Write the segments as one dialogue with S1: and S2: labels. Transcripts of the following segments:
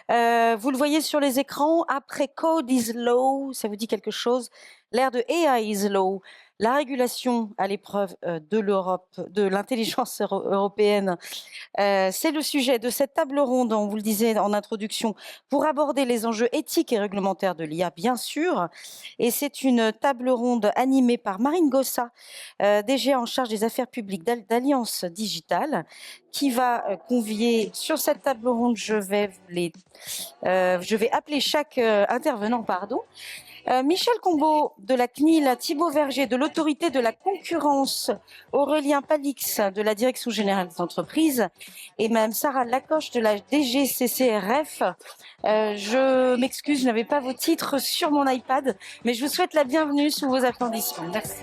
S1: Vous le voyez sur les écrans, après Code is Law, ça vous dit quelque chose? L'ère de AI is Law, la régulation à l'épreuve de l'Europe, de l'intelligence européenne. C'est le sujet de cette table ronde, on vous le disait en introduction, pour aborder les enjeux éthiques et réglementaires de l'IA, bien sûr. Et c'est une table ronde animée par Marine Gossa, DG en charge des affaires publiques d'Alliance Digitale, qui va convier sur cette table ronde. Je vais appeler chaque intervenant, pardon. Michel Combeau de la CNIL, Thibaut Verger de l'Autorité de la concurrence, Aurélien Palix de la Direction générale des entreprises et Mme Sarah Lacoche de la DGCCRF. Je m'excuse, je n'avais pas vos titres sur mon iPad, mais je vous souhaite la bienvenue sous vos applaudissements. Merci.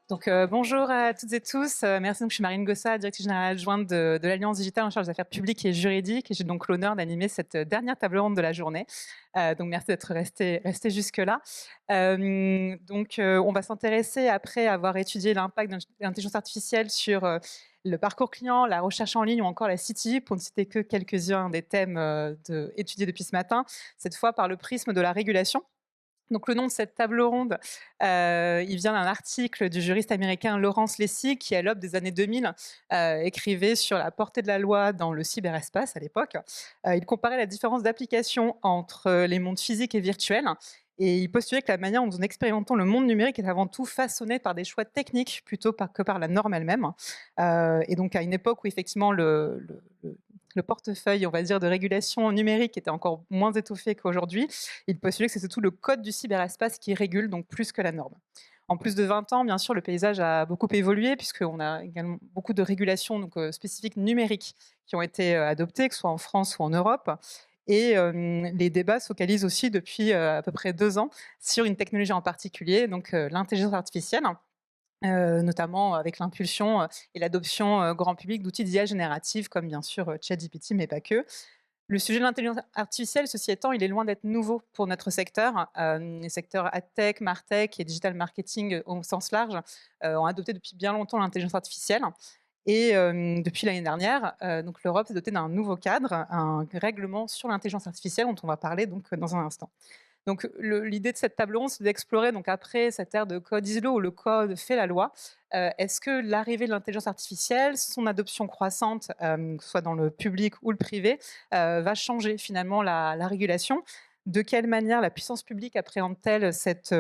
S2: Donc, bonjour à toutes et tous. Merci. Donc, je suis Marine Gossa, directrice générale adjointe de l'Alliance Digitale en charge des affaires publiques et juridiques. Et j'ai donc l'honneur d'animer cette dernière table ronde de la journée. Donc, merci d'être resté jusque-là. On va s'intéresser, après avoir étudié l'impact de l'intelligence artificielle sur le parcours client, la recherche en ligne ou encore la City, pour ne citer que quelques-uns des thèmes étudiés depuis ce matin, cette fois par le prisme de la régulation. Donc, le nom de cette table ronde, il vient d'un article du juriste américain Lawrence Lessig qui, à l'aube des années 2000, écrivait sur la portée de la loi dans le cyberespace à l'époque. Il comparait la différence d'application entre les mondes physiques et virtuels. Et il postulait que la manière dont nous expérimentons le monde numérique est avant tout façonnée par des choix techniques plutôt que par la norme elle-même. Et donc, à une époque où effectivement le portefeuille, on va dire, de régulation numérique était encore moins étoffé qu'aujourd'hui, il postulait que c'est surtout le code du cyberespace qui régule, donc plus que la norme. En plus de 20 ans, bien sûr, le paysage a beaucoup évolué puisqu'on a également beaucoup de régulations spécifiques numériques qui ont été adoptées, que ce soit en France ou en Europe. Et les débats se focalisent aussi depuis à peu près 2 ans sur une technologie en particulier, donc l'intelligence artificielle. Notamment avec l'impulsion et l'adoption grand public d'outils d'IA générative comme bien sûr ChatGPT, mais pas que. Le sujet de l'intelligence artificielle, ceci étant, il est loin d'être nouveau pour notre secteur. Les secteurs AdTech, MarTech et Digital Marketing au sens large ont adopté depuis bien longtemps l'intelligence artificielle. Et depuis l'année dernière, donc l'Europe s'est dotée d'un nouveau cadre, un règlement sur l'intelligence artificielle dont on va parler donc dans un instant. Donc, l'idée de cette table ronde, c'est d'explorer, donc après cette ère de code ISLO où le code fait la loi, est-ce que l'arrivée de l'intelligence artificielle, son adoption croissante, que ce soit dans le public ou le privé, va changer finalement la régulation? De quelle manière la puissance publique appréhende-t-elle cette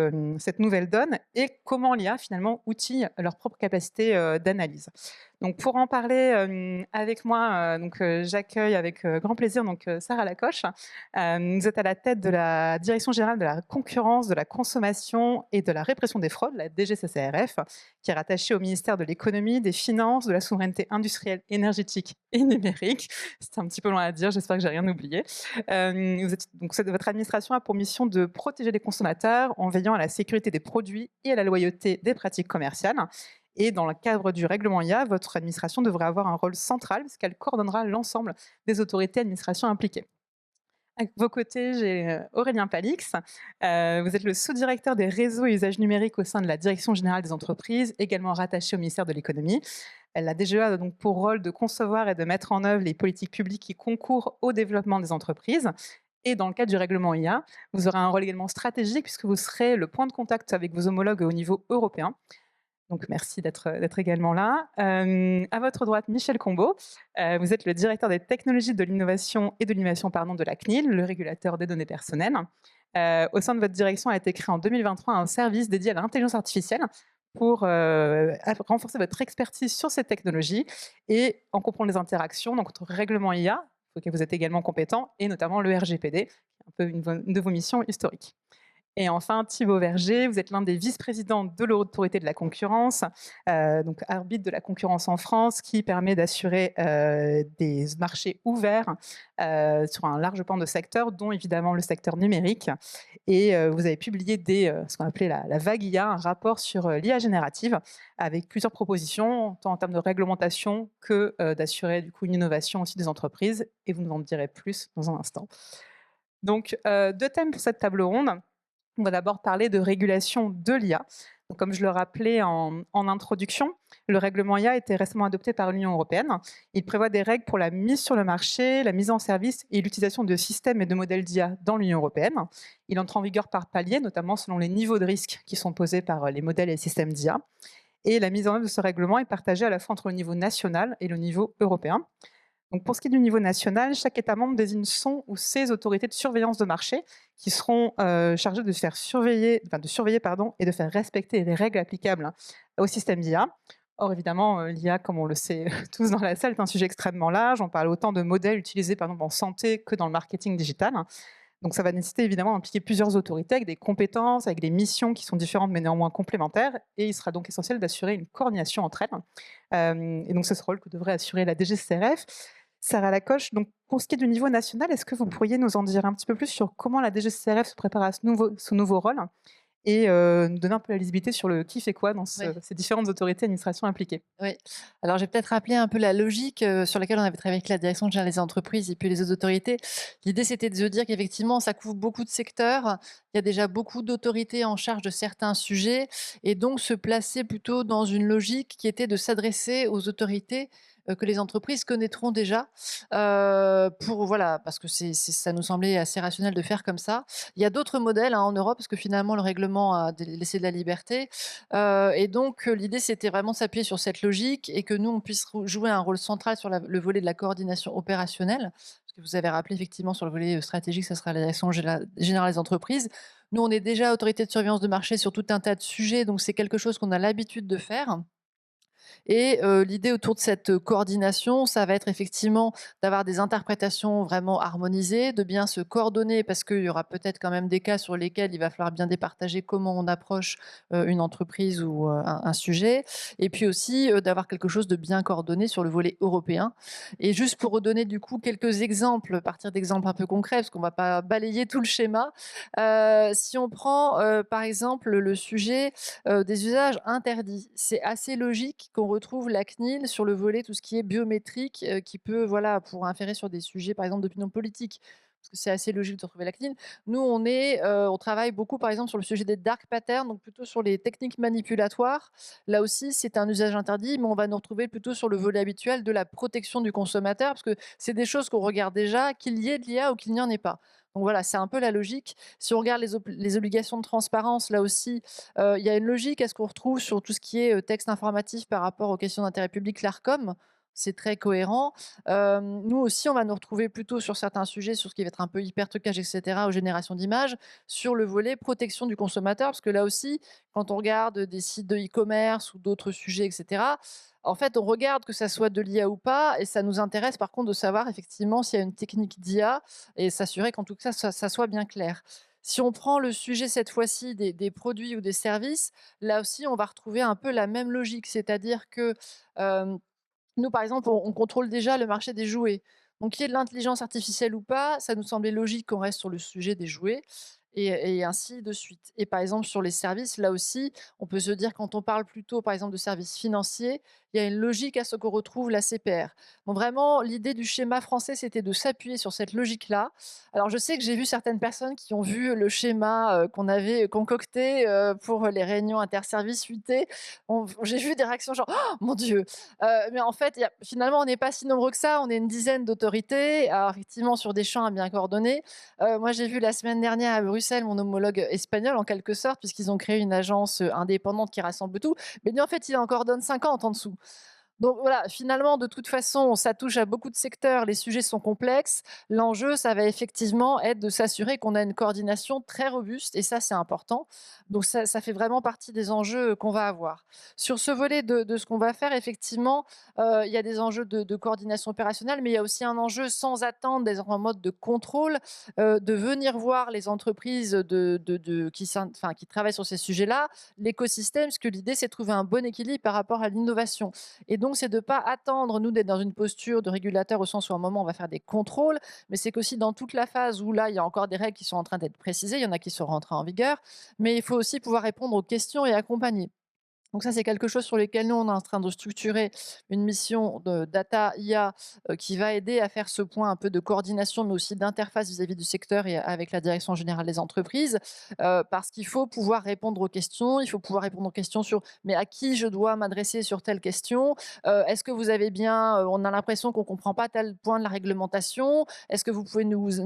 S2: nouvelle donne et comment l'IA finalement outille leur propre capacité d'analyse? Donc, pour en parler avec moi, j'accueille avec grand plaisir Sarah Lacoche. Vous êtes à la tête de la Direction générale de la concurrence, de la consommation et de la répression des fraudes, la DGCCRF, qui est rattachée au ministère de l'économie, des finances, de la souveraineté industrielle, énergétique et numérique. C'est un petit peu loin à dire, j'espère que j'ai rien oublié. Votre administration a pour mission de protéger les consommateurs en veillant à la sécurité des produits et à la loyauté des pratiques commerciales. Et dans le cadre du règlement IA, votre administration devrait avoir un rôle central puisqu'elle coordonnera l'ensemble des autorités administrations impliquées. À vos côtés, j'ai Aurélien Palix. Vous êtes le sous-directeur des réseaux et usages numériques au sein de la Direction générale des entreprises, également rattaché au ministère de l'économie. La DGE a donc pour rôle de concevoir et de mettre en œuvre les politiques publiques qui concourent au développement des entreprises. Et dans le cadre du règlement IA, vous aurez un rôle également stratégique puisque vous serez le point de contact avec vos homologues au niveau européen. Donc, merci d'être également là. À votre droite, Michel Combeau. Vous êtes le directeur des technologies de l'innovation et de l'innovation de la CNIL, le régulateur des données personnelles. Au sein de votre direction a été créé en 2023 un service dédié à l'intelligence artificielle pour renforcer votre expertise sur ces technologies et en comprendre les interactions, donc votre règlement IA, auquel vous êtes également compétent, et notamment le RGPD, un peu une de vos missions historiques. Et enfin, Thibaut Verger, vous êtes l'un des vice-présidents de l'Autorité de la concurrence, donc arbitre de la concurrence en France, qui permet d'assurer des marchés ouverts sur un large pan de secteurs, dont évidemment le secteur numérique. Et vous avez publié ce qu'on appelait la vague IA, un rapport sur l'IA générative, avec plusieurs propositions, tant en termes de réglementation que d'assurer du coup une innovation aussi des entreprises. Et vous nous en direz plus dans un instant. Donc, deux thèmes pour cette table ronde. On va d'abord parler de régulation de l'IA. Donc, comme je le rappelais en introduction, le règlement IA a été récemment adopté par l'Union européenne. Il prévoit des règles pour la mise sur le marché, la mise en service et l'utilisation de systèmes et de modèles d'IA dans l'Union européenne. Il entre en vigueur par palier, notamment selon les niveaux de risque qui sont posés par les modèles et les systèmes d'IA. Et la mise en œuvre de ce règlement est partagée à la fois entre le niveau national et le niveau européen. Donc pour ce qui est du niveau national, chaque État membre désigne son ou ses autorités de surveillance de marché qui seront chargées de surveiller et de faire respecter les règles applicables au système d'IA. Or, évidemment, l'IA, comme on le sait tous dans la salle, est un sujet extrêmement large. On parle autant de modèles utilisés par exemple en santé que dans le marketing digital. Donc ça va nécessiter évidemment d'impliquer plusieurs autorités avec des compétences, avec des missions qui sont différentes mais néanmoins complémentaires. Et il sera donc essentiel d'assurer une coordination entre elles. Et donc c'est ce rôle que devrait assurer la DGCCRF. Sarah Lacoche, donc pour ce qui est du niveau national, est-ce que vous pourriez nous en dire un petit peu plus sur comment la DGCCRF se prépare à ce nouveau rôle et nous donner un peu la lisibilité sur le qui fait quoi dans
S3: Oui.
S2: ces différentes autorités et administrations impliquées?
S3: Oui. Alors, je vais peut-être rappeler un peu la logique sur laquelle on avait travaillé avec la direction générale des entreprises et puis les autres autorités. L'idée, c'était de se dire qu'effectivement, ça couvre beaucoup de secteurs. Il y a déjà beaucoup d'autorités en charge de certains sujets et donc se placer plutôt dans une logique qui était de s'adresser aux autorités que les entreprises connaîtront déjà, voilà, parce que ça nous semblait assez rationnel de faire comme ça. Il y a d'autres modèles en Europe, parce que finalement le règlement a laissé de la liberté, et donc l'idée c'était vraiment de s'appuyer sur cette logique et que nous on puisse jouer un rôle central sur le volet de la coordination opérationnelle. Parce que vous avez rappelé effectivement sur le volet stratégique, ça sera la direction générale des entreprises. Nous, on est déjà autorité de surveillance de marché sur tout un tas de sujets, donc c'est quelque chose qu'on a l'habitude de faire. Et l'idée autour de cette coordination, ça va être effectivement d'avoir des interprétations vraiment harmonisées, de bien se coordonner parce qu'il y aura peut-être quand même des cas sur lesquels il va falloir bien départager comment on approche une entreprise ou un sujet. Et puis aussi d'avoir quelque chose de bien coordonné sur le volet européen. Et juste pour redonner du coup quelques exemples, à partir d'exemples un peu concrets, parce qu'on ne va pas balayer tout le schéma. Si on prend par exemple le sujet des usages interdits, c'est assez logique qu'on retrouve la CNIL sur le volet tout ce qui est biométrique, qui peut, voilà, pour inférer sur des sujets, par exemple, d'opinion politique. Parce que c'est assez logique de retrouver la CNIL. Nous, on travaille beaucoup, par exemple, sur le sujet des dark patterns, donc plutôt sur les techniques manipulatoires. Là aussi, c'est un usage interdit, mais on va nous retrouver plutôt sur le volet habituel de la protection du consommateur, parce que c'est des choses qu'on regarde déjà, qu'il y ait de l'IA ou qu'il n'y en ait pas. Donc voilà, c'est un peu la logique. Si on regarde les obligations de transparence, là aussi, il y a une logique à ce qu'on retrouve sur tout ce qui est texte informatif par rapport aux questions d'intérêt public, l'ARCOM. C'est très cohérent. Nous aussi, on va nous retrouver plutôt sur certains sujets, sur ce qui va être un peu hyper trucage, etc., aux générations d'images, sur le volet protection du consommateur, parce que là aussi, quand on regarde des sites de e-commerce ou d'autres sujets, etc., en fait, on regarde que ça soit de l'IA ou pas, et ça nous intéresse par contre de savoir effectivement s'il y a une technique d'IA et s'assurer qu'en tout cas, ça soit bien clair. Si on prend le sujet cette fois-ci des produits ou des services, là aussi, on va retrouver un peu la même logique. C'est-à-dire que nous, par exemple, on contrôle déjà le marché des jouets. Donc, qu'il y ait de l'intelligence artificielle ou pas, ça nous semblait logique qu'on reste sur le sujet des jouets et ainsi de suite. Et par exemple, sur les services, là aussi, on peut se dire, quand on parle plutôt, par exemple, de services financiers, il y a une logique à ce qu'on retrouve la CPR. Donc vraiment, l'idée du schéma français, c'était de s'appuyer sur cette logique-là. Alors, je sais que j'ai vu certaines personnes qui ont vu le schéma qu'on avait concocté pour les réunions interservices UT. J'ai vu des réactions genre «Oh mon Dieu!» Mais en fait, finalement, on n'est pas si nombreux que ça. On est une dizaine d'autorités, alors effectivement sur des champs à bien coordonner. Moi, j'ai vu la semaine dernière à Bruxelles mon homologue espagnol, en quelque sorte, puisqu'ils ont créé une agence indépendante qui rassemble tout. Mais lui, en fait, il en coordonne 50 en dessous. Donc voilà, finalement, de toute façon, ça touche à beaucoup de secteurs, les sujets sont complexes. L'enjeu, ça va effectivement être de s'assurer qu'on a une coordination très robuste et ça, c'est important. Donc ça fait vraiment partie des enjeux qu'on va avoir. Sur ce volet de ce qu'on va faire, effectivement, il y a des enjeux de coordination opérationnelle, mais il y a aussi un enjeu sans attendre, d'être en mode de contrôle, de venir voir les entreprises qui travaillent sur ces sujets-là, l'écosystème, parce que l'idée, c'est de trouver un bon équilibre par rapport à l'innovation. Et donc, c'est de ne pas attendre, nous, d'être dans une posture de régulateur au sens où à un moment, on va faire des contrôles, mais c'est qu'aussi dans toute la phase où là, il y a encore des règles qui sont en train d'être précisées, il y en a qui sont rentrées en vigueur, mais il faut aussi pouvoir répondre aux questions et accompagner. Donc ça, c'est quelque chose sur lequel nous, on est en train de structurer une mission de data IA qui va aider à faire ce point un peu de coordination, mais aussi d'interface vis-à-vis du secteur et avec la direction générale des entreprises, parce qu'il faut pouvoir répondre aux questions, il faut pouvoir répondre aux questions sur mais à qui je dois m'adresser sur telle question, est-ce que vous avez bien, on a l'impression qu'on ne comprend pas tel point de la réglementation, est-ce que vous pouvez nous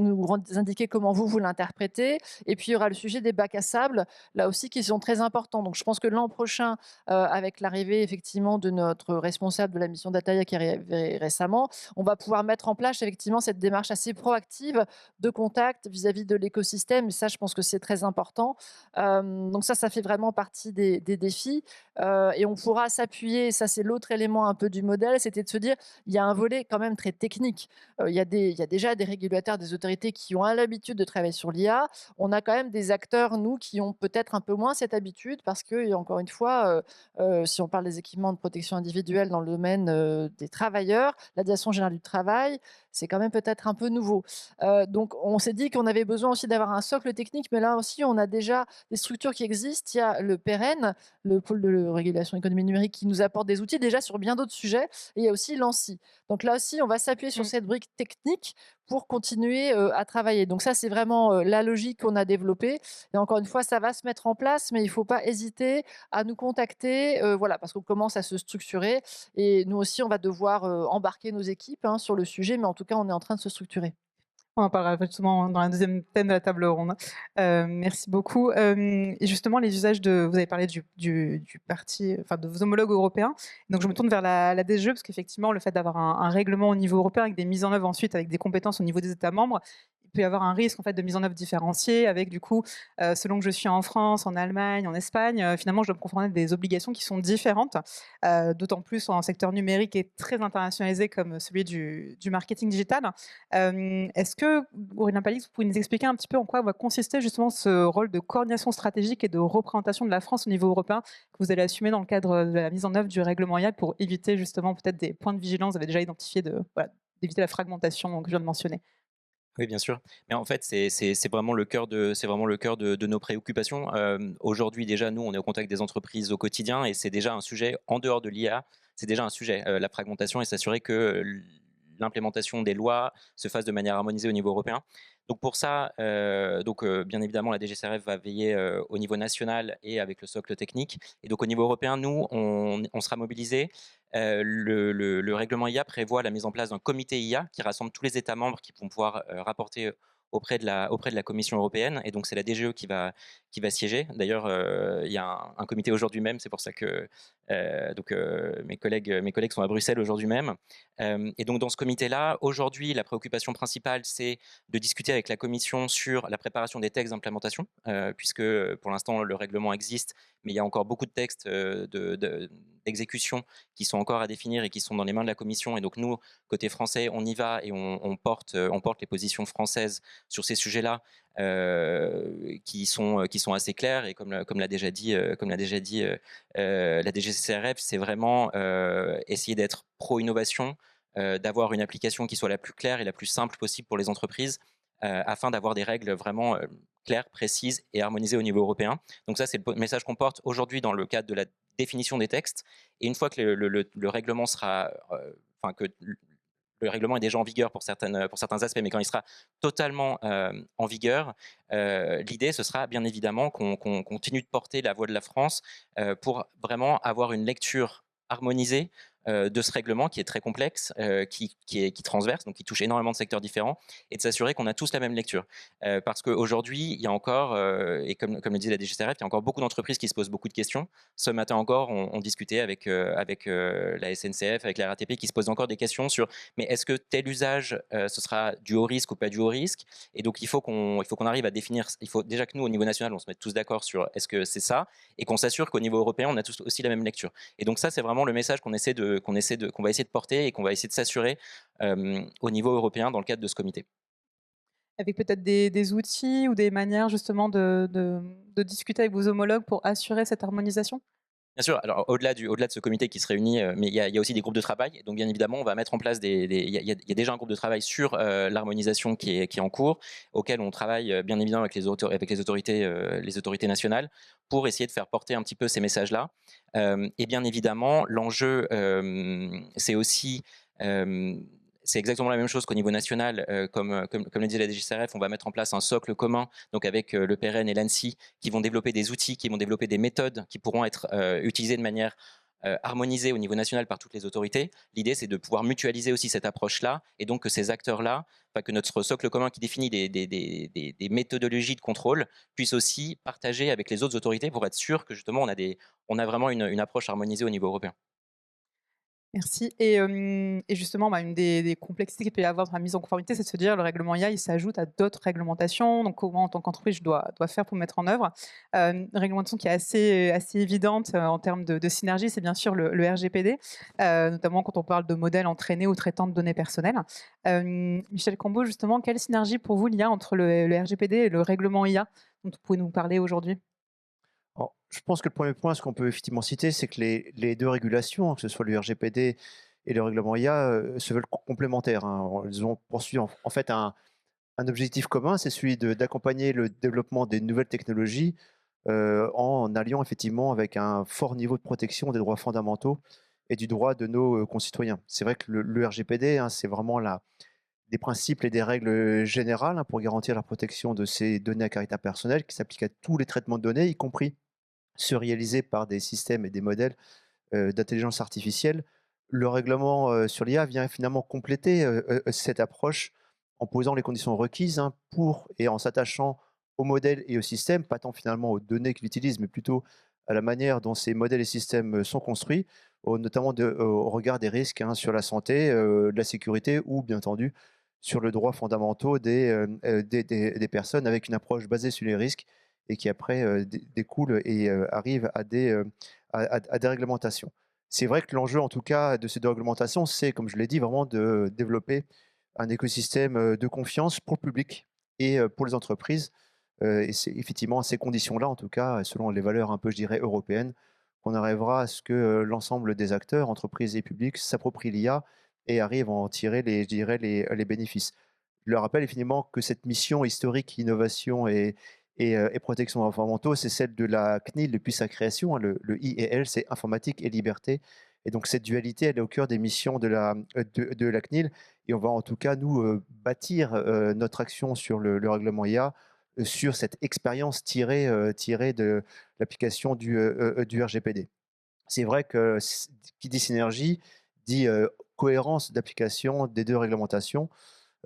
S3: indiquer comment vous l'interprétez, et puis il y aura le sujet des bacs à sable, là aussi qui sont très importants. Donc je pense que l'an prochain, avec l'arrivée effectivement de notre responsable de la mission Dataïa qui est arrivé récemment, on va pouvoir mettre en place effectivement cette démarche assez proactive de contact vis-à-vis de l'écosystème. Et ça, je pense que c'est très important. Donc ça fait vraiment partie des défis. Et on pourra s'appuyer, ça c'est l'autre élément un peu du modèle, c'était de se dire, il y a un volet quand même très technique. Il y a déjà des régulateurs, des autorités qui ont l'habitude de travailler sur l'IA. On a quand même des acteurs, nous, qui ont peut-être un peu moins cette habitude parce que, encore une fois, si on parle des équipements de protection individuelle dans le domaine des travailleurs, la direction générale du travail, c'est quand même peut-être un peu nouveau. Donc, on s'est dit qu'on avait besoin aussi d'avoir un socle technique, mais là aussi, on a déjà des structures qui existent. Il y a le PEREN, le pôle de régulation économie numérique, qui nous apporte des outils déjà sur bien d'autres sujets. Et il y a aussi l'ANSSI. Donc là aussi, on va s'appuyer sur
S2: Mmh.
S3: cette brique technique pour continuer à travailler. Donc ça, c'est vraiment la logique qu'on a développée. Et encore une fois, ça va se mettre en place, mais il ne faut pas hésiter à nous contacter, voilà, parce qu'on commence à se structurer et nous aussi, on va devoir, embarquer nos équipes, hein, sur le sujet, mais en tout cas, on est en train de se structurer.
S2: On en parlera justement dans la deuxième thème de la table ronde. Merci beaucoup. Et justement, les usages de vous avez parlé du parti, enfin de vos homologues européens. Donc je me tourne vers la DGE parce qu'effectivement, le fait d'avoir un règlement au niveau européen avec des mises en œuvre ensuite avec des compétences au niveau des États membres, il peut y avoir un risque en fait de mise en œuvre différenciée avec du coup, selon que je suis en France, en Allemagne, en Espagne, finalement je dois me confronter à des obligations qui sont différentes, d'autant plus en secteur numérique et très internationalisé comme celui du marketing digital. Est-ce que, Aurélien Palix, vous pouvez nous expliquer un petit peu en quoi va consister justement ce rôle de coordination stratégique et de représentation de la France au niveau européen que vous allez assumer dans le cadre de la mise en œuvre du règlement IA pour éviter justement peut-être des points de vigilance, vous avez déjà identifié voilà, d'éviter la fragmentation que je viens de mentionner.
S4: Oui, bien sûr. Mais en fait, c'est vraiment le cœur de nos préoccupations. Aujourd'hui, déjà, nous, on est au contact des entreprises au quotidien et c'est déjà un sujet en dehors de l'IA. C'est déjà un sujet, la fragmentation et s'assurer que l'implémentation des lois se fasse de manière harmonisée au niveau européen. Donc pour ça, bien évidemment, la DGCRF va veiller au niveau national et avec le socle technique. Et donc au niveau européen, nous, on sera mobilisés. Le règlement IA prévoit la mise en place d'un comité IA qui rassemble tous les États membres qui vont pouvoir rapporter auprès de la Commission européenne. Et donc, c'est la DGE qui va siéger. D'ailleurs, il y a un comité aujourd'hui même. C'est pour ça que mes collègues sont à Bruxelles aujourd'hui même. Et donc, dans ce comité-là, aujourd'hui, la préoccupation principale, c'est de discuter avec la Commission sur la préparation des textes d'implémentation, puisque pour l'instant, le règlement existe, mais il y a encore beaucoup de textes d'exécution qui sont encore à définir et qui sont dans les mains de la Commission. Et donc nous, côté français, on y va et on porte les positions françaises sur ces sujets-là, qui sont assez claires. Et comme l'a déjà dit, la DGCCRF, c'est vraiment essayer d'être pro-innovation, d'avoir une application qui soit la plus claire et la plus simple possible pour les entreprises, afin d'avoir des règles vraiment claires, précises et harmonisées au niveau européen. Donc ça, c'est le message qu'on porte aujourd'hui dans le cadre de la définition des textes. Et une fois que le règlement sera, que le règlement est déjà en vigueur pour certains aspects, mais quand il sera totalement en vigueur, l'idée, ce sera bien évidemment qu'on continue de porter la voix de la France pour vraiment avoir une lecture harmonisée de ce règlement qui est très complexe, qui transverse, donc qui touche énormément de secteurs différents, et de s'assurer qu'on a tous la même lecture. Parce qu'aujourd'hui, il y a encore, et comme le disait la DGCRF, il y a encore beaucoup d'entreprises qui se posent beaucoup de questions. Ce matin encore, on discutait avec la SNCF, avec la RATP, qui se posent encore des questions sur mais est-ce que tel usage, ce sera du haut risque ou pas du haut risque? Et donc il faut qu'on arrive à définir, il faut déjà que nous, au niveau national, on se mette tous d'accord sur est-ce que c'est ça, et qu'on s'assure qu'au niveau européen, on a tous aussi la même lecture. Et donc ça, c'est vraiment le message qu'on va essayer de porter et qu'on va essayer de s'assurer au niveau européen dans le cadre de ce comité.
S2: Avec peut-être des outils ou des manières justement de discuter avec vos homologues pour assurer cette harmonisation?
S4: Bien sûr, alors au-delà de ce comité qui se réunit, mais il y a aussi des groupes de travail. Donc bien évidemment, on va mettre en place il y a déjà un groupe de travail sur l'harmonisation qui est en cours, auquel on travaille bien évidemment avec les autorités nationales pour essayer de faire porter un petit peu ces messages-là. Et bien évidemment, l'enjeu, c'est aussi c'est exactement la même chose qu'au niveau national, comme le disait la DGCRF, on va mettre en place un socle commun, donc avec le PRN et l'ANSSI, qui vont développer des outils, qui vont développer des méthodes qui pourront être utilisées de manière harmonisée au niveau national par toutes les autorités. L'idée, c'est de pouvoir mutualiser aussi cette approche-là, et donc que ces acteurs-là, que notre socle commun qui définit des méthodologies de contrôle, puisse aussi partager avec les autres autorités pour être sûr que justement on a vraiment une approche harmonisée au niveau européen.
S2: Merci et justement, une des complexités qu'il peut y avoir dans la mise en conformité, c'est de se dire: «Le règlement IA, il s'ajoute à d'autres réglementations, donc comment en tant qu'entreprise je dois faire pour le mettre en œuvre?» Une réglementation qui est assez évidente, en termes de synergie, c'est bien sûr le RGPD, notamment quand on parle de modèles entraînés ou traitant de données personnelles. Michel Cambo, justement, quelle synergie pour vous il y a entre le RGPD et le règlement IA dont vous pouvez nous parler aujourd'hui?
S5: Alors, je pense que le premier point, ce qu'on peut effectivement citer, c'est que les 2 régulations, que ce soit le RGPD et le règlement IA, se veulent complémentaires, hein. Ils ont poursuivi en fait un objectif commun, c'est celui d'accompagner le développement des nouvelles technologies, en alliant effectivement avec un fort niveau de protection des droits fondamentaux et du droit de nos, concitoyens. C'est vrai que le RGPD, hein, c'est vraiment la des principes et des règles, générales, hein, pour garantir la protection de ces données à caractère personnel qui s'appliquent à tous les traitements de données, y compris ceux réalisés par des systèmes et des modèles, d'intelligence artificielle. Le règlement, sur l'IA vient finalement compléter, cette approche en posant les conditions requises, hein, pour et en s'attachant aux modèles et aux systèmes, pas tant finalement aux données qu'il utilise, mais plutôt à la manière dont ces modèles et systèmes, sont construits, notamment au regard des risques, hein, sur la santé, la sécurité ou bien entendu sur le droit fondamentaux des personnes avec une approche basée sur les risques et qui après, découle et arrive à des réglementations. C'est vrai que l'enjeu en tout cas de ces 2 réglementations, c'est comme je l'ai dit vraiment de développer un écosystème, de confiance pour le public et pour les entreprises, et c'est effectivement à ces conditions-là en tout cas, selon les valeurs un peu je dirais européennes, qu'on arrivera à ce que, l'ensemble des acteurs, entreprises et publics, s'approprient l'IA et arrivent à en tirer les je dirais les bénéfices. Je le rappelle finalement que cette mission historique, innovation et protection des fondamentaux, c'est celle de la CNIL depuis sa création, hein, le I et L, c'est informatique et liberté et donc cette dualité, elle est au cœur des missions de la CNIL et on va en tout cas nous, bâtir, notre action sur le règlement IA, sur cette expérience tirée de l'application du RGPD. C'est vrai que qui dit synergie, dit, cohérence d'application des 2 réglementations,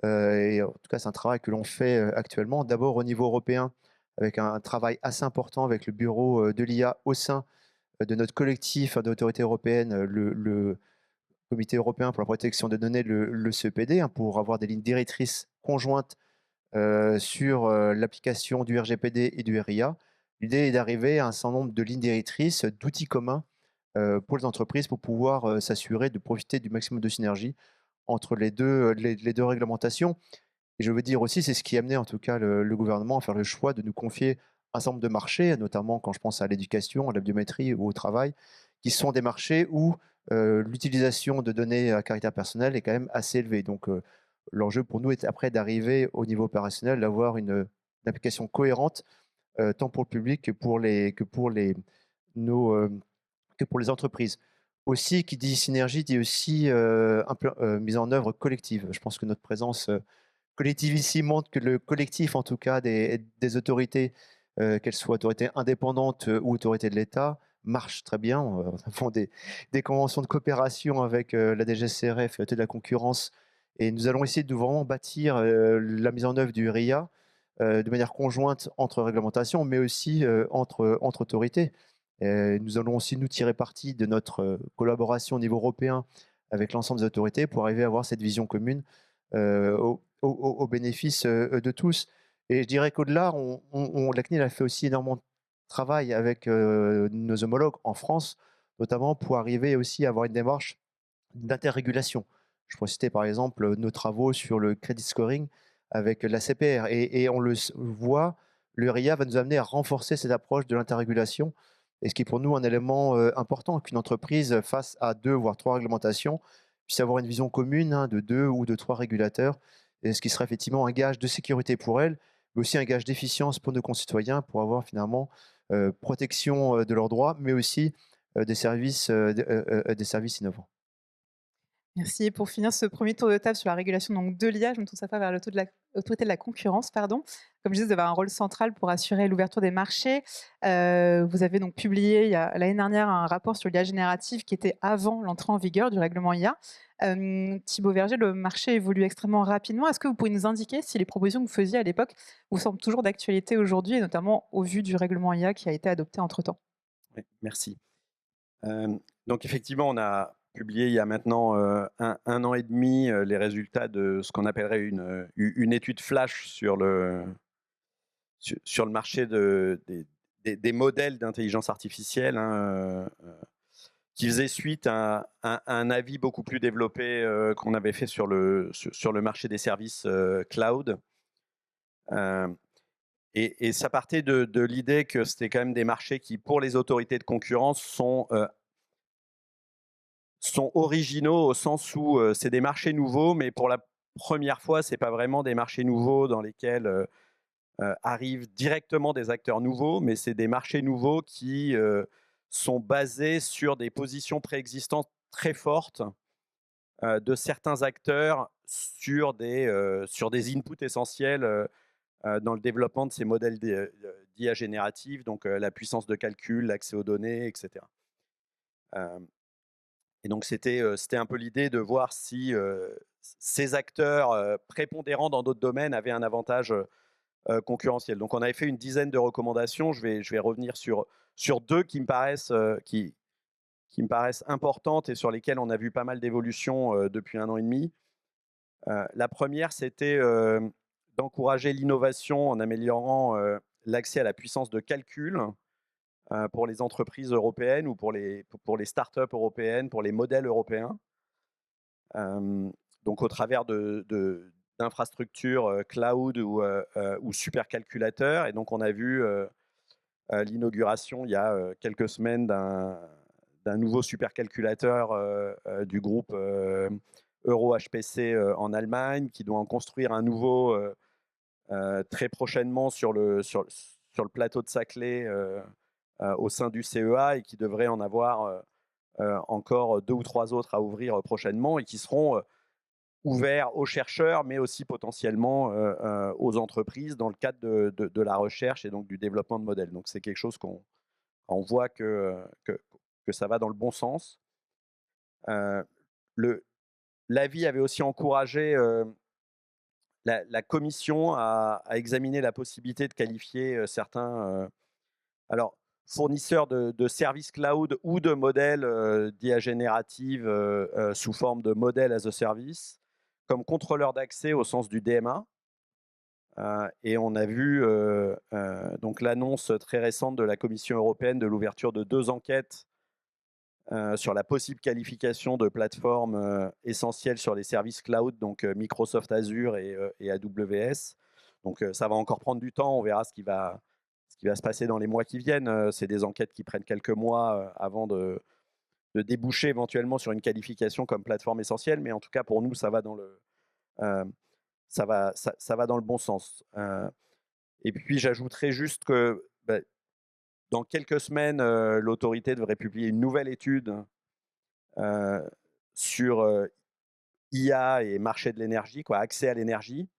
S5: et en tout cas, c'est un travail que l'on fait, actuellement. D'abord au niveau européen, avec un travail assez important avec le bureau, de l'IA au sein, de notre collectif, d'autorités européennes, le Comité européen pour la protection des données, le CEPD, hein, pour avoir des lignes directrices conjointes, sur, l'application du RGPD et du RIA. L'idée est d'arriver à un certain nombre de lignes directrices, d'outils communs, pour les entreprises pour pouvoir, s'assurer de profiter du maximum de synergie entre les 2 réglementations et je veux dire aussi, c'est ce qui a amené en tout cas le gouvernement à faire le choix de nous confier un certain nombre de marchés, notamment quand je pense à l'éducation, à la biométrie ou au travail, qui sont des marchés où, l'utilisation de données à caractère personnel est quand même assez élevée. Donc, l'enjeu pour nous est après d'arriver au niveau opérationnel, d'avoir une application cohérente, tant pour le public nos, que pour les entreprises. Aussi, qui dit synergie dit aussi, mise en œuvre collective. Je pense que notre présence, collective ici montre que le collectif, en tout cas des autorités, qu'elles soient autorités indépendantes, ou autorités de l'État, marche très bien. On avons des conventions de coopération avec la DGCCRF et l'autorité de la concurrence, et nous allons essayer de vraiment bâtir la mise en œuvre du RIA de manière conjointe entre réglementations, mais aussi entre autorités. Nous allons aussi nous tirer parti de notre collaboration au niveau européen avec l'ensemble des autorités pour arriver à avoir cette vision commune au bénéfice de tous. Et je dirais qu'au-delà, la CNIL a fait aussi énormément de travail avec nos homologues en France, notamment pour arriver aussi à avoir une démarche d'interrégulation. Je pourrais citer par exemple nos travaux sur le credit scoring avec la CPR. Et on le voit, le RIA va nous amener à renforcer cette approche de l'interrégulation, et ce qui est pour nous un élément important, qu'une entreprise face à 2 voire 3 réglementations puisse avoir une vision commune de 2 ou de 3 régulateurs, et ce qui serait effectivement un gage de sécurité pour elle, mais aussi un gage d'efficience pour nos concitoyens, pour avoir finalement protection de leurs droits, mais aussi des services innovants.
S2: Merci. Pour finir ce premier tour de table sur la régulation donc, de l'IA, je me tourne cette fois vers l'autorité de la concurrence. Pardon. Comme je disais, vous avez un rôle central pour assurer l'ouverture des marchés. Vous avez donc publié l'année dernière un rapport sur l'IA générative qui était avant l'entrée en vigueur du règlement IA. Thibaut Verger, le marché évolue extrêmement rapidement. Est-ce que vous pouvez nous indiquer si les propositions que vous faisiez à l'époque vous semblent toujours d'actualité aujourd'hui, et notamment au vu du règlement IA qui a été adopté entre-temps?
S6: Oui, merci. Donc effectivement, on a publié il y a maintenant un an et demi les résultats de ce qu'on appellerait une étude flash sur le marché des modèles d'intelligence artificielle, qui faisait suite à un avis beaucoup plus développé qu'on avait fait sur le marché des services cloud. Et ça partait de l'idée que c'était quand même des marchés qui, pour les autorités de concurrence, sont originaux au sens où c'est des marchés nouveaux, mais pour la première fois, ce n'est pas vraiment des marchés nouveaux dans lesquels arrivent directement des acteurs nouveaux, mais c'est des marchés nouveaux qui sont basés sur des positions préexistantes très fortes de certains acteurs sur des inputs essentiels dans le développement de ces modèles d'IA générative, donc la puissance de calcul, l'accès aux données, etc. Et donc, c'était un peu l'idée de voir si ces acteurs prépondérants dans d'autres domaines avaient un avantage concurrentiel. Donc, on avait fait une dizaine de recommandations. Je vais revenir sur 2 qui me paraissent importantes et sur lesquelles on a vu pas mal d'évolutions depuis 1 an et demi. La première, c'était d'encourager l'innovation en améliorant l'accès à la puissance de calcul pour les entreprises européennes ou pour les startups européennes, pour les modèles européens. Donc au travers d'infrastructures cloud ou supercalculateurs. Et donc on a vu l'inauguration il y a quelques semaines d'un nouveau supercalculateur du groupe EuroHPC en Allemagne, qui doit en construire un nouveau très prochainement sur le plateau de Saclay au sein du CEA, et qui devrait en avoir encore 2 ou 3 autres à ouvrir prochainement, et qui seront ouverts aux chercheurs, mais aussi potentiellement aux entreprises dans le cadre de la recherche et donc du développement de modèles. Donc c'est quelque chose qu'on voit que ça va dans le bon sens. L'avis avait aussi encouragé la commission à examiner la possibilité de qualifier certains fournisseurs de services cloud ou de modèles d'IA générative sous forme de modèles as a service comme contrôleurs d'accès au sens du DMA. Et on a vu donc l'annonce très récente de la Commission européenne de l'ouverture de 2 enquêtes sur la possible qualification de plateformes essentielles sur les services cloud, donc Microsoft Azure et AWS. Donc ça va encore prendre du temps, on verra ce qui va se passer dans les mois qui viennent. C'est des enquêtes qui prennent quelques mois avant de déboucher éventuellement sur une qualification comme plateforme essentielle, mais en tout cas pour nous, ça va dans le, ça va dans le bon sens. Et puis j'ajouterais juste que dans quelques semaines, l'autorité devrait publier une nouvelle étude sur IA et marché de l'énergie, accès à l'énergie,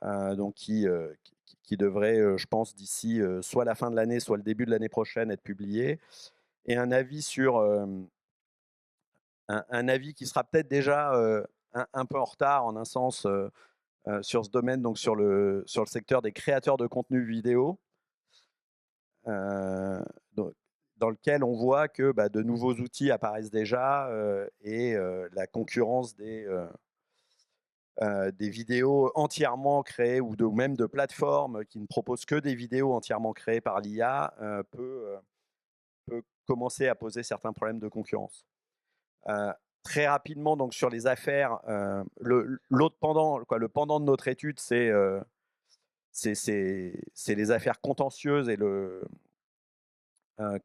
S6: donc qui devrait, je pense, d'ici soit la fin de l'année, soit le début de l'année prochaine, être publiée. et un avis sur un avis qui sera peut-être déjà un peu en retard en un sens sur ce domaine, donc sur le secteur des créateurs de contenu vidéo, euh, dans, dans lequel on voit que de nouveaux outils apparaissent déjà et la concurrence des vidéos entièrement créées ou même de plateformes qui ne proposent que des vidéos entièrement créées par l'IA peut commencer à poser certains problèmes de concurrence. Très rapidement, donc sur les affaires, l'autre pendant, le pendant de notre étude, c'est les affaires contentieuses et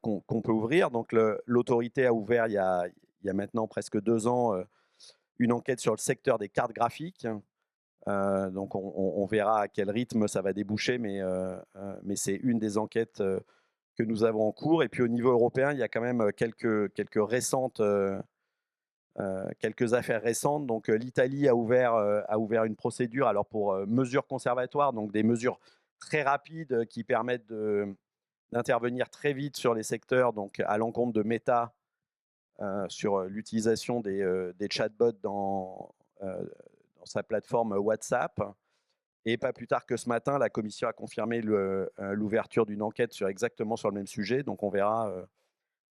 S6: qu'on peut ouvrir. Donc l'autorité a ouvert il y a maintenant presque 2 ans une enquête sur le secteur des cartes graphiques. Donc on verra à quel rythme ça va déboucher, mais c'est une des enquêtes que nous avons en cours. Et puis au niveau européen, il y a quand même quelques affaires récentes. Donc l'Italie a ouvert une procédure alors pour mesures conservatoires, donc des mesures très rapides qui permettent d'intervenir très vite sur les secteurs, donc à l'encontre de Meta sur l'utilisation des chatbots dans sa plateforme WhatsApp. Et pas plus tard que ce matin, la commission a confirmé l'ouverture d'une enquête exactement sur le même sujet. Donc on verra,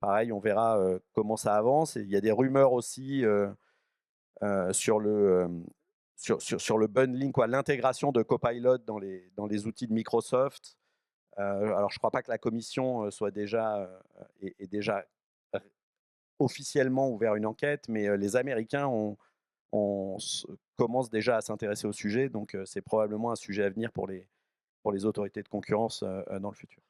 S6: pareil, on verra comment ça avance. Et il y a des rumeurs aussi sur le bundling, l'intégration de Copilot dans les outils de Microsoft. Alors je ne crois pas que la commission soit déjà officiellement ouvert une enquête, mais les Américains commencent déjà à s'intéresser au sujet, donc c'est probablement un sujet à venir pour les autorités de concurrence dans le futur.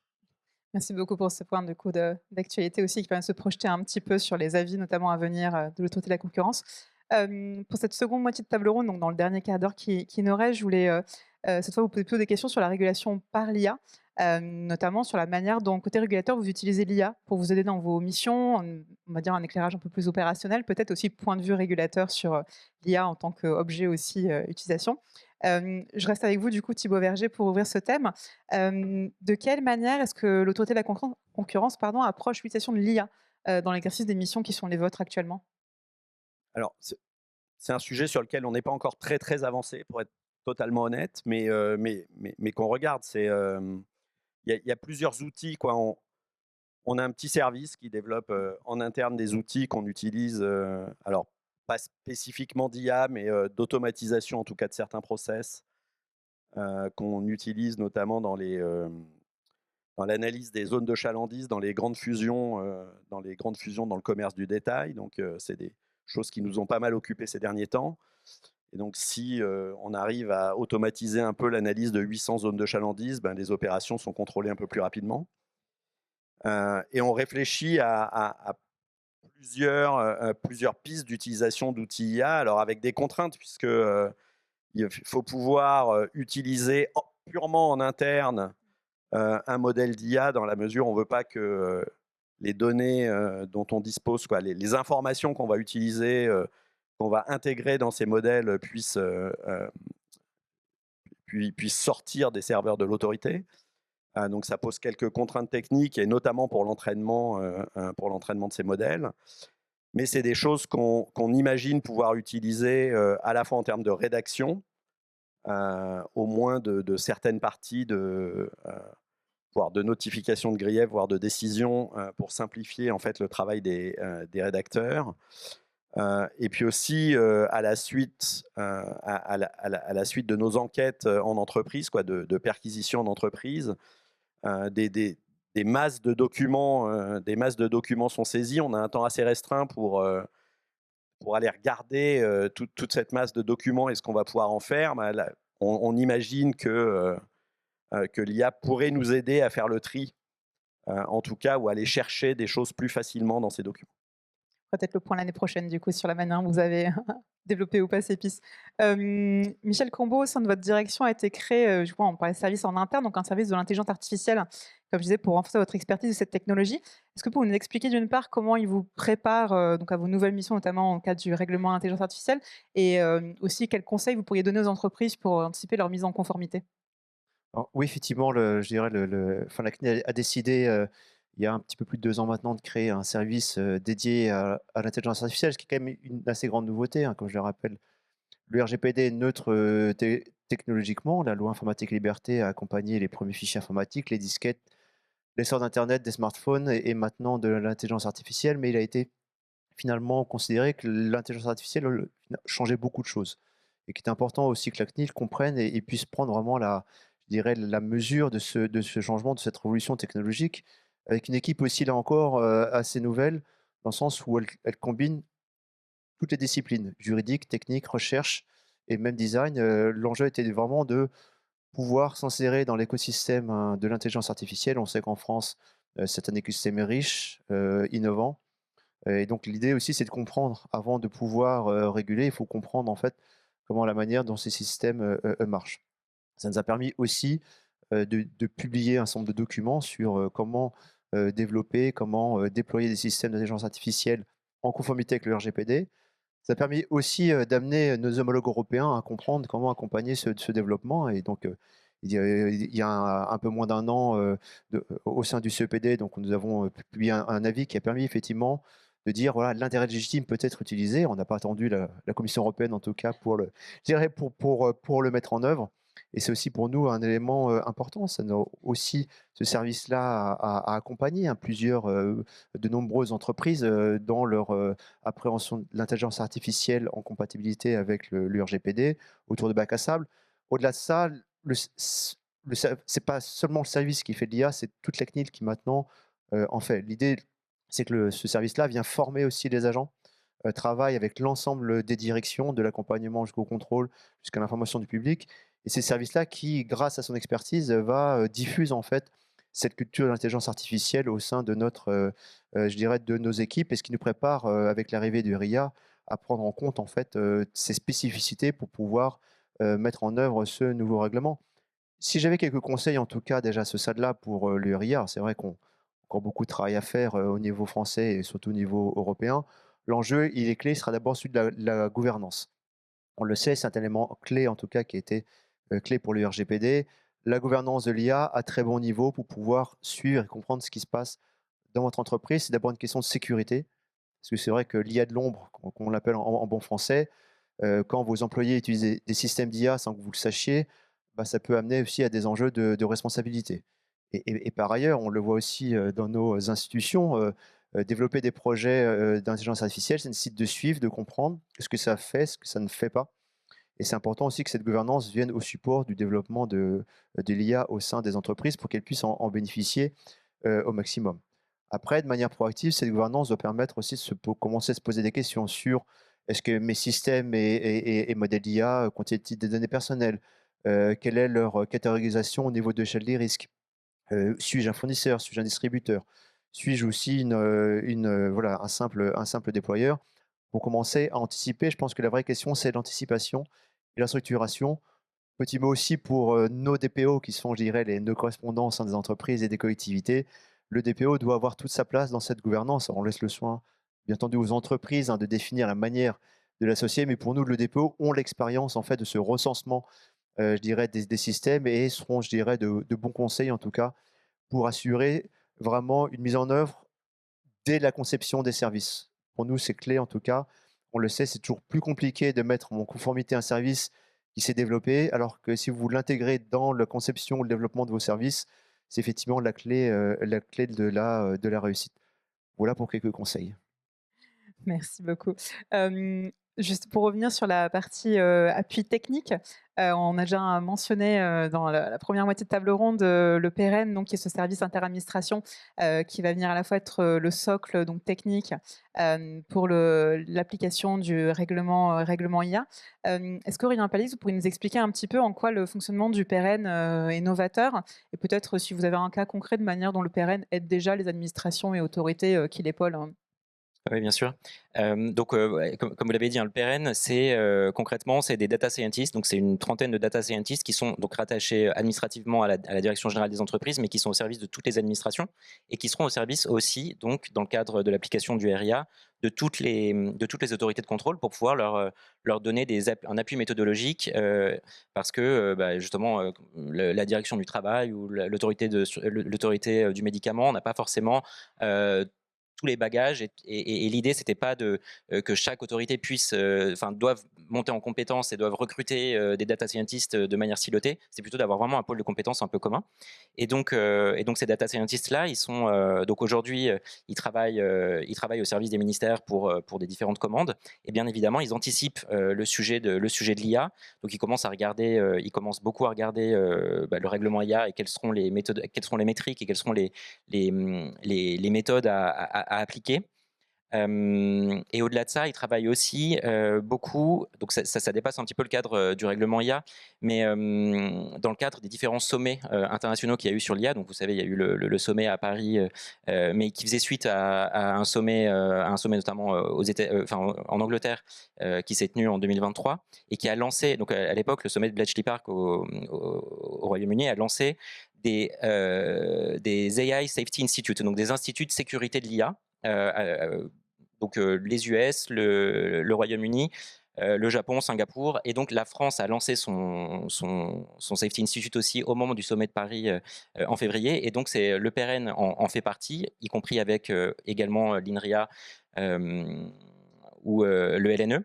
S2: Merci beaucoup pour ce point de coup d'actualité aussi qui permet de se projeter un petit peu sur les avis, notamment à venir de l'autorité de la concurrence. Pour cette seconde moitié de table ronde, donc dans le dernier quart d'heure qui nous reste, je voulais cette fois vous poser plutôt des questions sur la régulation par l'IA, notamment sur la manière dont, côté régulateur, vous utilisez l'IA pour vous aider dans vos missions, on va dire un éclairage un peu plus opérationnel, peut-être aussi point de vue régulateur sur l'IA en tant qu'objet aussi utilisation. Je reste avec vous, du coup, Thibaut Verger, pour ouvrir ce thème. De quelle manière est-ce que l'autorité de la concurrence approche l'utilisation de l'IA dans l'exercice des missions qui sont les vôtres actuellement?
S6: Alors, c'est un sujet sur lequel on n'est pas encore très, très avancé, pour être totalement honnête, mais qu'on regarde. Il y a plusieurs outils, quoi. On a un petit service qui développe en interne des outils qu'on utilise, alors pas spécifiquement d'IA, mais d'automatisation en tout cas de certains process, qu'on utilise notamment dans l'analyse des zones de chalandise, dans les grandes fusions, dans le commerce du détail. Donc c'est des choses qui nous ont pas mal occupés ces derniers temps. Et donc si on arrive à automatiser un peu l'analyse de 800 zones de chalandise, les opérations sont contrôlées un peu plus rapidement. Et on réfléchit à plusieurs pistes d'utilisation d'outils IA, alors avec des contraintes, puisque il faut pouvoir utiliser purement en interne un modèle d'IA, dans la mesure où on ne veut pas que les données dont on dispose, les informations qu'on va utiliser, qu'on va intégrer dans ces modèles puissent sortir des serveurs de l'autorité. Donc ça pose quelques contraintes techniques, et notamment pour l'entraînement de ces modèles. Mais c'est des choses qu'on imagine pouvoir utiliser à la fois en termes de rédaction, au moins de certaines parties, voire de notification de grief, voire de décision, pour simplifier en fait le travail des rédacteurs. Et puis aussi à la suite de nos enquêtes en entreprise, de perquisition en entreprise, des masses de documents sont saisies. On a un temps assez restreint pour aller regarder toute cette masse de documents et ce qu'on va pouvoir en faire. On imagine que l'IA pourrait nous aider à faire le tri, en tout cas, ou aller chercher des choses plus facilement dans ces documents.
S2: Peut-être le point l'année prochaine, du coup, sur la manière dont vous avez développé ou pas ces pistes. Michel Combeau, au sein de votre direction, a été créé, je crois, on parlait de service en interne, donc un service de l'intelligence artificielle, comme je disais, pour renforcer votre expertise de cette technologie. Est-ce que vous pouvez nous expliquer d'une part comment il vous prépare donc à vos nouvelles missions, notamment en cas du règlement intelligence artificielle, et aussi quels conseils vous pourriez donner aux entreprises pour anticiper leur mise en conformité?
S5: Alors, oui, effectivement, je dirais la CNIL a décidé il y a un petit peu plus de 2 ans maintenant, de créer un service dédié à l'intelligence artificielle, ce qui est quand même une assez grande nouveauté, hein, comme je le rappelle. Le RGPD est neutre technologiquement. La loi informatique et liberté a accompagné les premiers fichiers informatiques, les disquettes, l'essor d'Internet, des smartphones et maintenant de l'intelligence artificielle, mais il a été finalement considéré que l'intelligence artificielle changeait beaucoup de choses et qu'il est important aussi que la CNIL comprenne et puisse prendre vraiment je dirais, la mesure de ce changement, de cette révolution technologique, avec une équipe aussi, là encore, assez nouvelle, dans le sens où elle combine toutes les disciplines, juridiques, techniques, recherche et même design. L'enjeu était vraiment de pouvoir s'insérer dans l'écosystème de l'intelligence artificielle. On sait qu'en France, c'est un écosystème riche, innovant. Et donc l'idée aussi, c'est de comprendre, avant de pouvoir réguler, il faut comprendre en fait comment la manière dont ces systèmes marchent. Ça nous a permis aussi de publier un certain nombre de documents sur comment développer, comment déployer des systèmes d'intelligence artificielle en conformité avec le RGPD. Ça a permis aussi d'amener nos homologues européens à comprendre comment accompagner ce développement. Et donc, il y a un peu moins d'un an, au sein du CEPD, donc nous avons publié un avis qui a permis effectivement de dire voilà, l'intérêt légitime peut être utilisé. On n'a pas attendu la Commission européenne, en tout cas, je dirais pour le mettre en œuvre. Et c'est aussi pour nous un élément important. Ça nous aussi, ce service-là a accompagné de nombreuses entreprises dans leur appréhension de l'intelligence artificielle en compatibilité avec le RGPD autour de bac à sable. Au-delà de ça, c'est pas seulement le service qui fait de l'IA, c'est toute la CNIL qui maintenant en fait. L'idée, c'est que ce service-là vient former aussi les agents, travaille avec l'ensemble des directions, de l'accompagnement jusqu'au contrôle, jusqu'à l'information du public. Et c'est ce service-là qui, grâce à son expertise, diffuse en fait cette culture de l'intelligence artificielle au sein de je dirais, de nos équipes, et ce qui nous prépare, avec l'arrivée du RIA, à prendre en compte en fait ces spécificités pour pouvoir mettre en œuvre ce nouveau règlement. Si j'avais quelques conseils, en tout cas déjà à ce stade-là pour le RIA, c'est vrai qu'on a encore beaucoup de travail à faire au niveau français et surtout au niveau européen. L'enjeu, il est clé, il sera d'abord celui de la gouvernance. On le sait, c'est un élément clé en tout cas qui a été clé pour le RGPD. La gouvernance de l'IA à très bon niveau pour pouvoir suivre et comprendre ce qui se passe dans votre entreprise. C'est d'abord une question de sécurité, parce que c'est vrai que l'IA de l'ombre, comme on l'appelle en bon français, quand vos employés utilisent des systèmes d'IA sans que vous le sachiez, bah, ça peut amener aussi à des enjeux de responsabilité. Et par ailleurs, on le voit aussi dans nos institutions, développer des projets d'intelligence artificielle, ça nécessite de suivre, de comprendre ce que ça fait, ce que ça ne fait pas. Et c'est important aussi que cette gouvernance vienne au support du développement de l'IA au sein des entreprises pour qu'elles puissent en bénéficier au maximum. Après, de manière proactive, cette gouvernance doit permettre aussi commencer à se poser des questions sur est-ce que mes systèmes et modèles d'IA contiennent-ils des données personnelles? Quelle est leur catégorisation au niveau de l'échelle des risques? Suis-je un fournisseur? Suis-je un distributeur? Suis-je aussi voilà, un simple déployeur? Pour commencer à anticiper, je pense que la vraie question, c'est l'anticipation et la structuration. Petit mot aussi pour nos DPO qui sont, je dirais, nos correspondants au sein des entreprises et des collectivités. Le DPO doit avoir toute sa place dans cette gouvernance. On laisse le soin, bien entendu, aux entreprises de définir la manière de l'associer, mais pour nous, le DPO ont l'expérience en fait de ce recensement, je dirais, des systèmes et seront, je dirais, de bons conseils en tout cas pour assurer vraiment une mise en œuvre dès la conception des services. Pour nous, c'est clé en tout cas. On le sait, c'est toujours plus compliqué de mettre en conformité un service qui s'est développé, alors que si vous l'intégrez dans la conception ou le développement de vos services, c'est effectivement la clé de la réussite. Voilà pour quelques conseils.
S2: Merci beaucoup. Juste pour revenir sur la partie, appui technique, on a déjà mentionné, dans la première moitié de table ronde, le PEREN, donc qui est ce service interadministration, qui va venir à la fois être, le socle donc technique, pour l'application du règlement IA. Est-ce qu'Aurélien Palix, vous pourriez nous expliquer un petit peu en quoi le fonctionnement du PEREN, est novateur? Et peut-être si vous avez un cas concret de manière dont le PEREN aide déjà les administrations et autorités, qui l'épaulent, hein?
S4: Oui, bien sûr. Donc, ouais, comme vous l'avez dit, hein, le pérenne, c'est concrètement, c'est des data scientists. Donc, c'est une trentaine de data scientists qui sont donc rattachés administrativement à la direction générale des entreprises, mais qui sont au service de toutes les administrations et qui seront au service aussi, donc, dans le cadre de l'application du RIA, de toutes les autorités de contrôle pour pouvoir leur donner un appui méthodologique parce que bah, justement, la direction du travail ou l'autorité du médicament n'a pas forcément tous les bagages et l'idée c'était pas que chaque autorité puisse doivent monter en compétences et doivent recruter des data scientists de manière silotée, c'est plutôt d'avoir vraiment un pôle de compétences un peu commun et donc ces data scientists là ils sont donc aujourd'hui ils travaillent au service des ministères pour des différentes commandes et bien évidemment ils anticipent le sujet de l'IA, donc ils commencent beaucoup à regarder le règlement IA et quelles seront les méthodes, quelles seront les métriques et quelles seront les méthodes à appliquer. Et au-delà de ça, ils travaillent aussi beaucoup, donc ça dépasse un petit peu le cadre du règlement IA, mais dans le cadre des différents sommets internationaux qu'il y a eu sur l'IA, donc vous savez, il y a eu le sommet à Paris, mais qui faisait suite à un sommet notamment en Angleterre, qui s'est tenu en 2023, et qui a lancé, donc à l'époque, le sommet de Bletchley Park au Royaume-Uni a lancé des AI Safety Institute, donc des instituts de sécurité de l'IA, donc les US, le Royaume-Uni, le Japon, Singapour, et donc la France a lancé son Safety Institute aussi au moment du sommet de Paris en février, et donc c'est le pérenne en fait partie, y compris avec également l'INRIA ou le LNE.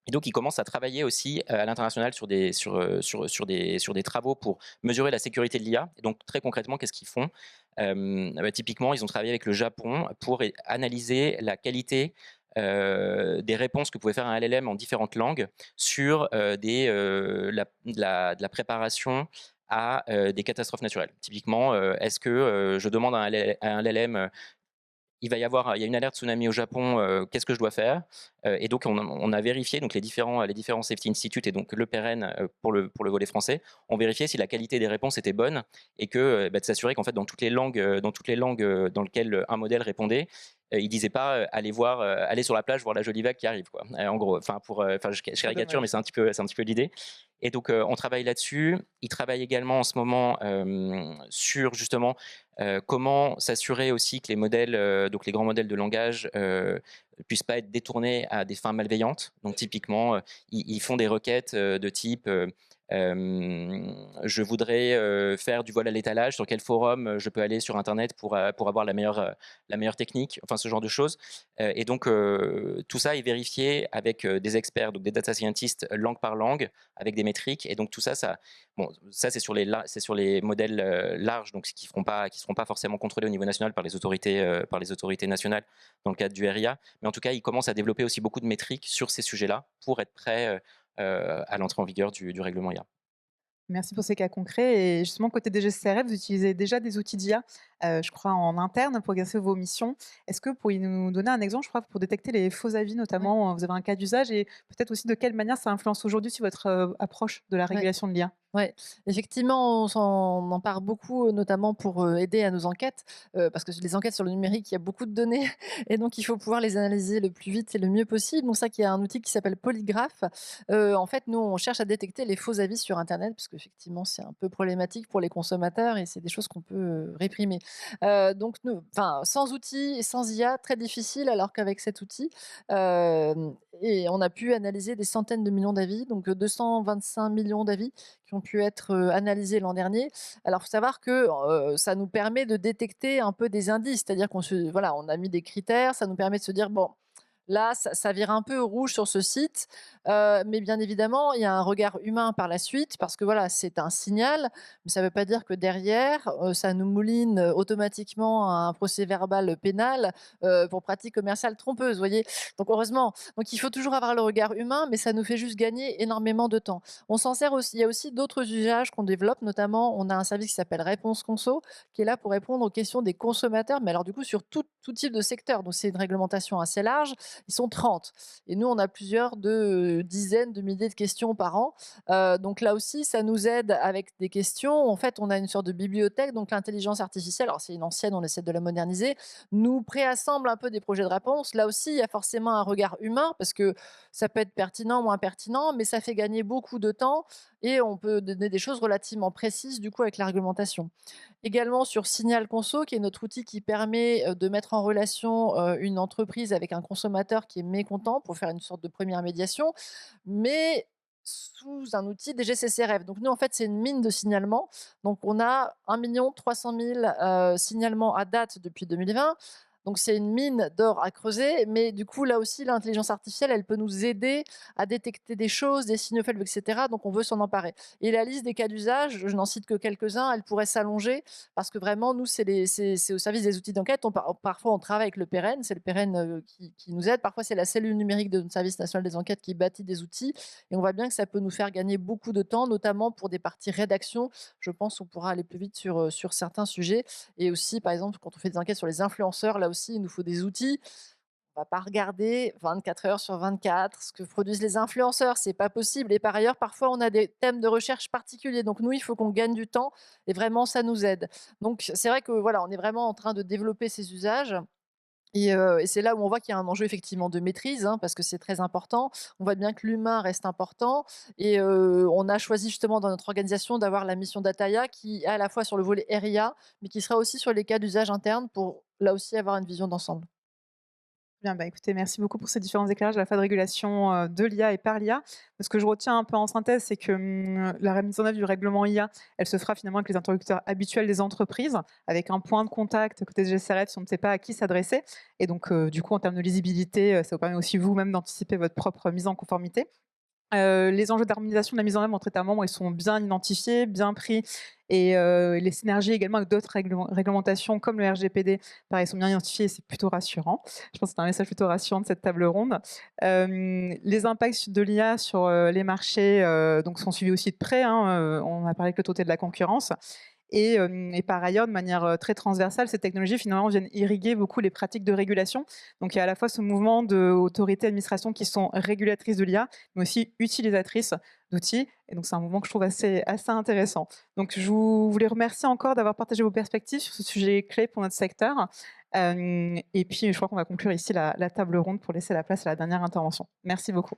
S4: Et donc, ils commencent à travailler aussi à l'international sur des travaux pour mesurer la sécurité de l'IA. Et donc, très concrètement, qu'est-ce qu'ils font typiquement, ils ont travaillé avec le Japon pour analyser la qualité des réponses que pouvait faire un LLM en différentes langues sur de la préparation à des catastrophes naturelles. Typiquement, est-ce que je demande à un LLM il y a une alerte tsunami au Japon, qu'est-ce que je dois faire et donc on a vérifié donc les différents Safety Institute et donc le pérenne pour le volet français, ont vérifié si la qualité des réponses était bonne et que de s'assurer qu'en fait dans toutes les langues dans lesquelles un modèle répondait, il disait pas aller sur la plage voir la jolie vague qui arrive, quoi. En gros, je caricature, mais c'est un petit peu l'idée. Et donc on travaille là-dessus. Il travaille également en ce moment sur justement comment s'assurer aussi que les modèles, donc les grands modèles de langage, puissent pas être détournés à des fins malveillantes. Donc typiquement, ils font des requêtes de type je voudrais faire du vol à l'étalage, sur quel forum je peux aller sur Internet pour avoir la meilleure technique, enfin ce genre de choses. Et donc tout ça est vérifié avec des experts, donc des data scientists langue par langue, avec des métriques. Et donc tout ça, bon, ça c'est sur les modèles larges, donc qui seront pas forcément contrôlés au niveau national par les autorités nationales dans le cadre du RIA. Mais en tout cas, ils commencent à développer aussi beaucoup de métriques sur ces sujets-là pour être prêts à l'entrée en vigueur du règlement IA.
S2: Merci pour ces cas concrets. Et justement, côté DGCCRF, vous utilisez déjà des outils d'IA, je crois, en interne pour exercer vos missions. Est-ce que vous pourriez nous donner un exemple, je crois, pour détecter les faux avis notamment, vous avez un cas d'usage et peut-être aussi de quelle manière ça influence aujourd'hui sur votre approche de la régulation de l'IA?
S3: Ouais, effectivement, on en parle beaucoup, notamment pour aider à nos enquêtes, parce que les enquêtes sur le numérique, il y a beaucoup de données et donc il faut pouvoir les analyser le plus vite et le mieux possible. Donc ça, qu'il y a un outil qui s'appelle Polygraph. En fait, nous, on cherche à détecter les faux avis sur Internet, parce qu'effectivement, c'est un peu problématique pour les consommateurs et c'est des choses qu'on peut réprimer. Donc, nous, enfin, sans outils et sans IA, très difficile, alors qu'avec cet outil, et on a pu analyser des centaines de millions d'avis, donc 225 millions d'avis qui ont pu être analysés l'an dernier. Alors, il faut savoir que ça nous permet de détecter un peu des indices, c'est-à-dire voilà, on a mis des critères, ça nous permet de se dire bon. Là, ça vire un peu au rouge sur ce site, mais bien évidemment, il y a un regard humain par la suite parce que voilà, c'est un signal, mais ça ne veut pas dire que derrière, ça nous mouline automatiquement un procès-verbal pénal pour pratique commerciale trompeuse, vous voyez? Donc heureusement, donc il faut toujours avoir le regard humain, mais ça nous fait juste gagner énormément de temps. On s'en sert aussi, il y a aussi d'autres usages qu'on développe, notamment on a un service qui s'appelle Réponse Conso, qui est là pour répondre aux questions des consommateurs, mais alors du coup sur tout type de secteur, donc c'est une réglementation assez large. Ils sont 30. Et nous, on a plusieurs dizaines de milliers de questions par an. Donc là aussi, ça nous aide avec des questions. En fait, on a une sorte de bibliothèque. Donc l'intelligence artificielle, alors c'est une ancienne, on essaie de la moderniser, nous préassemble un peu des projets de réponse. Là aussi, il y a forcément un regard humain parce que ça peut être pertinent, moins pertinent, mais ça fait gagner beaucoup de temps et on peut donner des choses relativement précises du coup avec la réglementation. Également sur Signal Conso, qui est notre outil qui permet de mettre en relation une entreprise avec un consommateur qui est mécontent pour faire une sorte de première médiation, mais sous un outil DGCCRF. Donc nous, en fait, c'est une mine de signalements. Donc on a 1 300 000 signalements à date depuis 2020. Donc c'est une mine d'or à creuser, mais du coup, là aussi, l'intelligence artificielle, elle peut nous aider à détecter des choses, des signaux faibles, etc. Donc on veut s'en emparer. Et la liste des cas d'usage, je n'en cite que quelques-uns, elle pourrait s'allonger parce que vraiment, nous, c'est au service des outils d'enquête. Parfois, on travaille avec le PEREN, c'est le PEREN qui nous aide. Parfois, c'est la cellule numérique de notre service national des enquêtes qui bâtit des outils. Et on voit bien que ça peut nous faire gagner beaucoup de temps, notamment pour des parties rédaction. Je pense qu'on pourra aller plus vite sur certains sujets. Et aussi, par exemple, quand on fait des enquêtes sur les influenceurs, là aussi, il nous faut des outils. On ne va pas regarder 24 heures sur 24 ce que produisent les influenceurs, c'est pas possible. Et par ailleurs, parfois, on a des thèmes de recherche particuliers. Donc nous, il faut qu'on gagne du temps et vraiment, ça nous aide. Donc c'est vrai que voilà, on est vraiment en train de développer ces usages. Et c'est là où on voit qu'il y a un enjeu effectivement de maîtrise, hein, parce que c'est très important. On voit bien que l'humain reste important. Et on a choisi justement dans notre organisation d'avoir la mission d'Ataya qui est à la fois sur le volet RIA, mais qui sera aussi sur les cas d'usage interne pour là aussi avoir une vision d'ensemble.
S2: Bien, bah, écoutez, merci beaucoup pour ces différents éclairages à la fois de régulation de l'IA et par l'IA. Ce que je retiens un peu en synthèse, c'est que la mise en œuvre du règlement IA, elle se fera finalement avec les interlocuteurs habituels des entreprises, avec un point de contact côté GCRF si on ne sait pas à qui s'adresser. Et donc, du coup, en termes de lisibilité, ça vous permet aussi vous-même d'anticiper votre propre mise en conformité. Les enjeux d'harmonisation de la mise en œuvre entre États membres, ils sont bien identifiés, bien pris, et les synergies également avec d'autres réglementations comme le RGPD, pareil, sont bien identifiées, c'est plutôt rassurant. Je pense que c'est un message plutôt rassurant de cette table ronde. Les impacts de l'IA sur les marchés donc sont suivis aussi de près, hein, on a parlé avec l'autorité de la concurrence. Et par ailleurs, de manière très transversale, ces technologies finalement viennent irriguer beaucoup les pratiques de régulation. Donc il y a à la fois ce mouvement d'autorités administrations qui sont régulatrices de l'IA, mais aussi utilisatrices d'outils. Et donc c'est un mouvement que je trouve assez intéressant. Donc je voulais remercier encore d'avoir partagé vos perspectives sur ce sujet clé pour notre secteur. Et puis je crois qu'on va conclure ici la table ronde pour laisser la place à la dernière intervention. Merci beaucoup.